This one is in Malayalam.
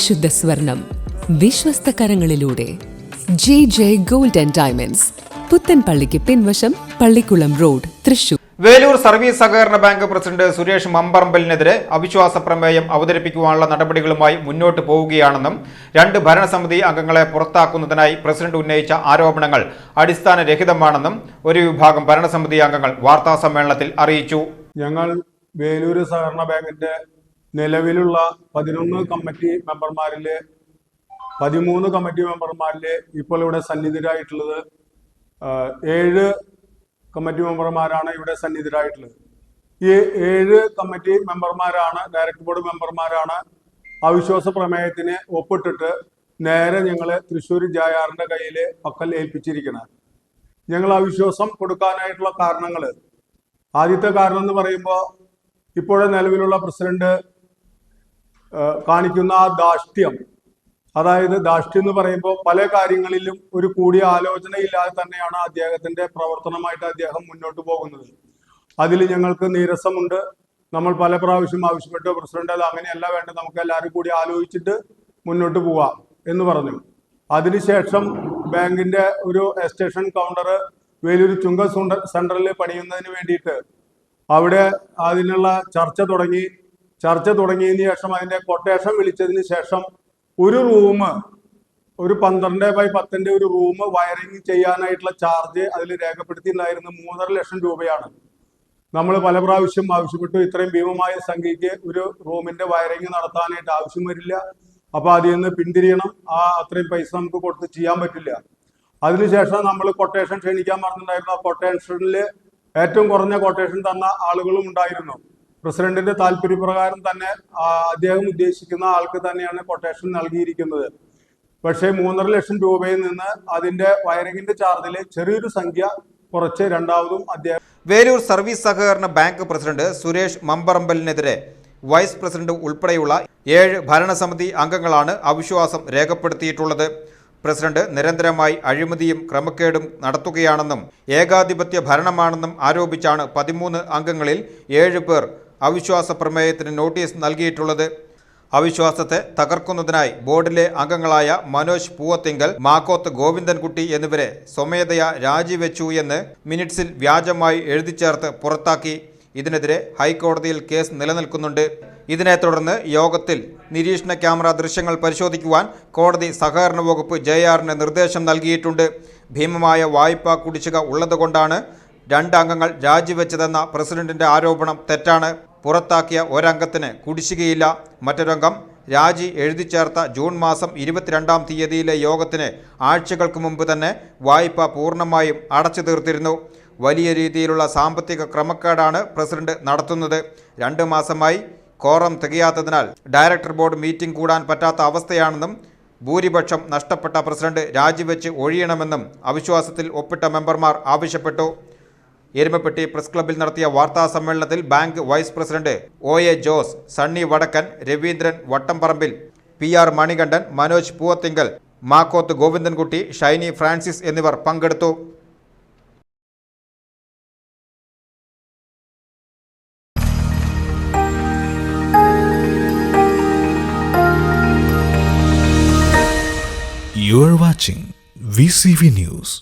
പരിശുദ്ധ സ്വർണം വിശ്വസ്ത കരങ്ങളിലൂടെ JJ ഗോൾഡ് ആൻഡ് ഡയമണ്ട്സ്, പുത്തൻപള്ളിക്ക് പിൻവശം, പള്ളിക്കുളം റോഡ്, തൃശൂർ. വേലൂർ സർവീസ് സഹകരണ ബാങ്ക് പ്രസിഡന്റ് സുരേഷ് മമ്പറമ്പലിനെതിരെ അവിശ്വാസ പ്രമേയം അവതരിപ്പിക്കുവാനുള്ള നടപടികളുമായി മുന്നോട്ട് പോവുകയാണെന്നും 2 ഭരണസമിതി അംഗങ്ങളെ പുറത്താക്കുന്നതിനായി പ്രസിഡന്റ് ഉന്നയിച്ച ആരോപണങ്ങൾ അടിസ്ഥാനരഹിതമാണെന്നും ഒരു വിഭാഗം ഭരണസമിതി അംഗങ്ങൾ വാർത്താസമ്മേളനത്തിൽ അറിയിച്ചു. ഞങ്ങൾ വേലൂർ സഹകരണ ബാങ്കിന്റെ നിലവിലുള്ള 11 കമ്മിറ്റി മെമ്പർമാരിലെ 13 കമ്മിറ്റി മെമ്പർമാരിലെ ഇപ്പോൾ ഇവിടെ സന്നിഹിതരായിട്ടുള്ളത് 7 കമ്മിറ്റി മെമ്പർമാരാണ് ഇവിടെ സന്നിഹിതരായിട്ടുള്ളത്. ഈ 7 കമ്മിറ്റി മെമ്പർമാരാണ്, ഡയറക്ടർ ബോർഡ് മെമ്പർമാരാണ് അവിശ്വാസ പ്രമേയത്തിന് ഒപ്പിട്ടിട്ട് നേരെ ഞങ്ങൾ തൃശ്ശൂർ ജയാറിന്റെ കയ്യിൽ പക്കൽ ഏൽപ്പിച്ചിരിക്കുന്നത്. ഞങ്ങൾ അവിശ്വാസം കൊടുക്കാനായിട്ടുള്ള കാരണങ്ങൾ, ആദ്യത്തെ കാരണം എന്ന് പറയുമ്പോൾ ഇപ്പോഴെ നിലവിലുള്ള പ്രസിഡന്റ് കാണിക്കുന്ന ആ ധാർഷ്ട്യം, അതായത് ധാർഷ്ട്യം എന്ന് പറയുമ്പോൾ പല കാര്യങ്ങളിലും ഒരു കൂടിയ ആലോചന ഇല്ലാതെ തന്നെയാണ് അദ്ദേഹത്തിന്റെ പ്രവർത്തനമായിട്ട് അദ്ദേഹം മുന്നോട്ട് പോകുന്നത്. അതിൽ ഞങ്ങൾക്ക് നീരസമുണ്ട്. നമ്മൾ പല പ്രാവശ്യം ആവശ്യപ്പെട്ടു, പ്രസിഡന്റ് അത് അങ്ങനെയല്ല വേണ്ടത്, നമുക്ക് എല്ലാവരും കൂടി ആലോചിച്ചിട്ട് മുന്നോട്ട് പോവാം എന്ന് പറഞ്ഞു. അതിനുശേഷം ബാങ്കിന്റെ ഒരു എസ്റ്റേഷൻ കൗണ്ടർ വേലൂർ ചുങ്ക സെന്ററിൽ പണിയുന്നതിന് വേണ്ടിയിട്ട് അവിടെ അതിനുള്ള ചർച്ച തുടങ്ങിയതിന് ശേഷം അതിന്റെ കൊട്ടേഷൻ വിളിച്ചതിന് ശേഷം ഒരു റൂം, ഒരു 12x10 ഒരു റൂം വയറിങ് ചെയ്യാനായിട്ടുള്ള ചാർജ് അതിൽ രേഖപ്പെടുത്തിയിട്ടുണ്ടായിരുന്നു 3.5 ലക്ഷം രൂപയാണ്. നമ്മൾ പല പ്രാവശ്യം ആവശ്യപ്പെട്ടു, ഇത്രയും ഭീമമായ സംഖ്യയ്ക്ക് ഒരു റൂമിന്റെ വയറിങ് നടത്താനായിട്ട് ആവശ്യം വരില്ല, അപ്പൊ അതിൽ നിന്ന് പിന്തിരിയണം, അത്രയും പൈസ നമുക്ക് കൊടുത്ത് ചെയ്യാൻ പറ്റില്ല. അതിനുശേഷം നമ്മൾ കൊട്ടേഷൻ ക്ഷണിക്കാൻ പറഞ്ഞിട്ടുണ്ടായിരുന്നു. ആ കൊട്ടേഷനിൽ ഏറ്റവും കുറഞ്ഞ കൊട്ടേഷൻ തന്ന ആളുകളും ഉണ്ടായിരുന്നു. പ്രസിഡന്റിന്റെ താല്പര്യപ്രകാരം തന്നെ അദ്ദേഹം ഉദ്ദേശിക്കുന്ന ആൾക്ക് തന്നെയാണ് കൊട്ടേഷൻ നൽകിയിരിക്കുന്നത്. പക്ഷേ 3.5 ലക്ഷം രൂപയിൽ നിന്ന് അതിന്റെ വയറിങ്ങിന്റെ ചാർജിൽ ചെറിയൊരു സംഖ്യ കുറച്ച് രണ്ടാമതും അദ്ദേഹം. വേലൂർ സർവീസ് സഹകരണ ബാങ്ക് പ്രസിഡന്റ് സുരേഷ് മമ്പറമ്പലിനെതിരെ വൈസ് പ്രസിഡന്റ് ഉൾപ്പെടെയുള്ള 7 ഭരണസമിതി അംഗങ്ങളാണ് അവിശ്വാസം രേഖപ്പെടുത്തിയിട്ടുള്ളത്. പ്രസിഡന്റ് നിരന്തരമായി അഴിമതിയും ക്രമക്കേടും നടത്തുകയാണെന്നും ഏകാധിപത്യ ഭരണമാണെന്നും ആരോപിച്ചാണ് 13 അംഗങ്ങളിൽ 7 പേർ അവിശ്വാസ പ്രമേയത്തിന് നോട്ടീസ് നൽകിയിട്ടുള്ളത്. അവിശ്വാസത്തെ തകർക്കുന്നതിനായി ബോർഡിലെ അംഗങ്ങളായ മനോജ് പൂവത്തിങ്കൽ, മാക്കോത്ത് ഗോവിന്ദൻകുട്ടി എന്നിവരെ സ്വമേധയാ രാജിവെച്ചു എന്ന് മിനിറ്റ്സിൽ വ്യാജമായി എഴുതിച്ചേർത്ത് പുറത്താക്കി. ഇതിനെതിരെ ഹൈക്കോടതിയിൽ കേസ് നിലനിൽക്കുന്നുണ്ട്. ഇതിനെ തുടർന്ന് യോഗത്തിൽ നിരീക്ഷണ ക്യാമറ ദൃശ്യങ്ങൾ പരിശോധിക്കുവാൻ കോടതി സഹകരണ വകുപ്പ് JRന് നിർദ്ദേശം നൽകിയിട്ടുണ്ട്. ഭീമമായ വായ്പാ കുടിശ്ശിക ഉള്ളതുകൊണ്ടാണ് 2 അംഗങ്ങൾ രാജിവെച്ചതെന്ന പ്രസിഡന്റിന്റെ ആരോപണം തെറ്റാണ്. പുറത്താക്കിയ ഒരംഗത്തിന് കുടിശ്ശികയില്ല. മറ്റൊരംഗം രാജി എഴുതിച്ചേർത്ത ജൂൺ മാസം 22-ാം തീയതിയിലെ യോഗത്തിന് ആഴ്ചകൾക്ക് മുമ്പ് തന്നെ വായ്പ പൂർണ്ണമായും അടച്ചു തീർത്തിരുന്നു. വലിയ രീതിയിലുള്ള സാമ്പത്തിക ക്രമക്കേടാണ് പ്രസിഡന്റ് നടത്തുന്നത്. 2 മാസമായി കോറം തികയാത്തതിനാൽ ഡയറക്ടർ ബോർഡ് മീറ്റിംഗ് കൂടാൻ പറ്റാത്ത അവസ്ഥയാണെന്നും ഭൂരിപക്ഷം നഷ്ടപ്പെട്ട പ്രസിഡന്റ് രാജിവെച്ച് ഒഴിയണമെന്നും അവിശ്വാസത്തിൽ ഒപ്പിട്ട മെമ്പർമാർ ആവശ്യപ്പെട്ടു. എരുമപ്പെട്ടി പ്രസ് ക്ലബ്ബിൽ നടത്തിയ വാർത്താ സമ്മേളനത്തിൽ bank vice president OA Jose, Sunny Vadakkan, Raveendran Vattamparambil, PR Manikandan, Manoj Poovathinkal, Makkoth Govindankutty, Shiny Francis എന്നിവർ പങ്കെടുത്തു. You are watching VCV News.